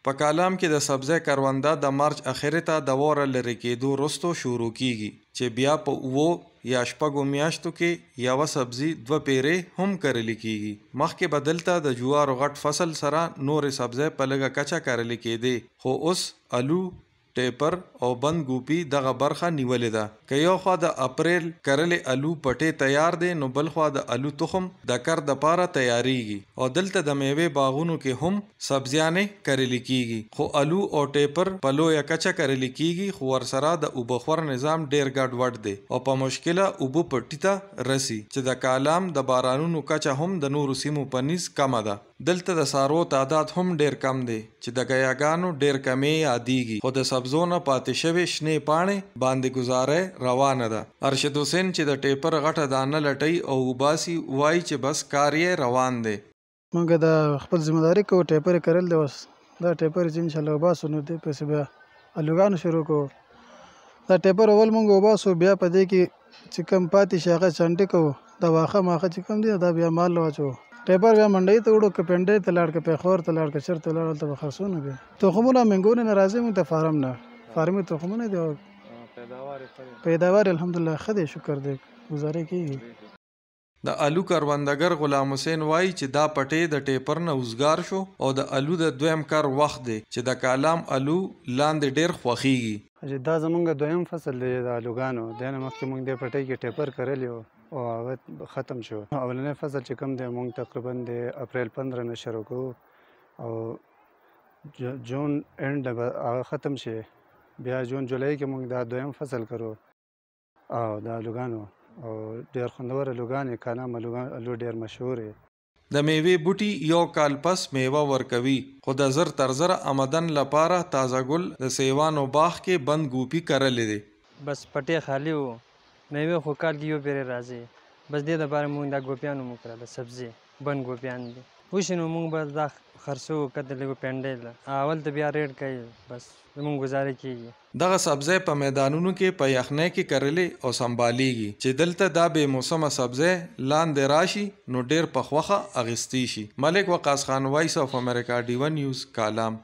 په کالام کې د سبزی کرونده د مارچ اخرې ته د واوره لرې کېدو وروسته شروع کیږي چې بیا په 7 یا 8 میاشتو کې یوه سبزي 2 پیرې هم کرل کیږي. مخکې به دلته د جوارو غټ فصل سره نورې سبزی په لږه کچه کرل کېدې، خو اوس الو، ټیپر او بند ګوپي دغه برخه نیولې ده. که یو خوا د اپریل کرلې الو پټې تیار دی، نو بل خوا د الو تخم د کر د پاره تیاریږي او دلته د میوې باغونو کې هم سبزیانې کرل کیږي. خو الو او ټیپر په لویه کچه کرل کیږي، خو ورسره د اوبخور نظام ډیر ګډ وډ دی او په مشکله اوبه پټي ته رسی چې د کالام د بارانونو کچه هم د نورو سیمو په نسبت کمه ده. دلته د سارو تعداد هم ډیر کم دی چې د ګیاګانو ډیر کمی یادیږي، خو د سبزونو پاتې شوی شنې پاڼې باندې گزاره روانه ده. ارشد حسین چې د ټیپر غټه دانه لټي او وباسي وایي چې بس کار یې روان دی. مونږ د خپل ذمہداري کوو، ټیپر کرل دی، اوس دا ټیپر چې انشاءالله وباسو نو دې پسې بیا الوګانو شروع کوو. دا ټیپر اول مونږ وباسو، بیا په دې کې چې کم پاتې شي هغه چانټې کوو، دا واښه ماښه چې کم دی دا بیا مال واچوو. ټیپر بیا منډۍ ته وړو، که پنډۍ ته لاړ، که پېښور ته لاړ، که چېرته لاړ، هلته به خرڅونه بیا. تخمونه منګونې نه راځي مونږ ته فارم نه، فارمي تخمونه دي او پیداوار الحمدلله ښه دی، شکر دی، ګزارې کېږي. د الو کروندګر غلام حسین وایي چې دا پټې د ټیپر نه وزګار شو او د الو د دویم کار وخت دی چې د کالام الو لاندې ډیر خوښیږي. دا زمونږ دویم فصل دی د الوګانو، دی نه مخکې مونږ دې پټۍ کې ټیپر کرلی و او هغه ختم شو. اولنی فصل چې کوم دی مونږ تقریبا د اپریل 15 نه شروع کوو او جون اینډ به هغه ختم شي، بیا جون جولای کې مونږ دا دویم فصل کرو او د الوګانو او ډیر خوندور الوګانې، کالام الو ډیر مشهور دی. د میوې بوټي یو کال پس میوه ورکوي، خو د زر تر زر آمدن لپاره تازه ګل د سیوانو باغ کې بند ګوپي کرلې دی. بس پټې خالی وو، میوې خو کال کې یو پیرې راځي، بس دې دپاره مونږ دا ګوپیانو مو کړه، د سبزي بند ګوپیان دي. وشي نو مونږ به دا خرڅو، کته لږ پنډۍ اول ته بیا ریډ کوي، بس زمونږ گزاره کېږي. دغه سبزی په میدانونو کې په یخنۍ کې کرلې او سنبالیږي چې دلته دا بې موسمه سبزی لاندې راشي نو ډیر په خوښه اخیستی شي. ملک وقاص خان، وایس آف امریکا، ډیون نیوز، کالام.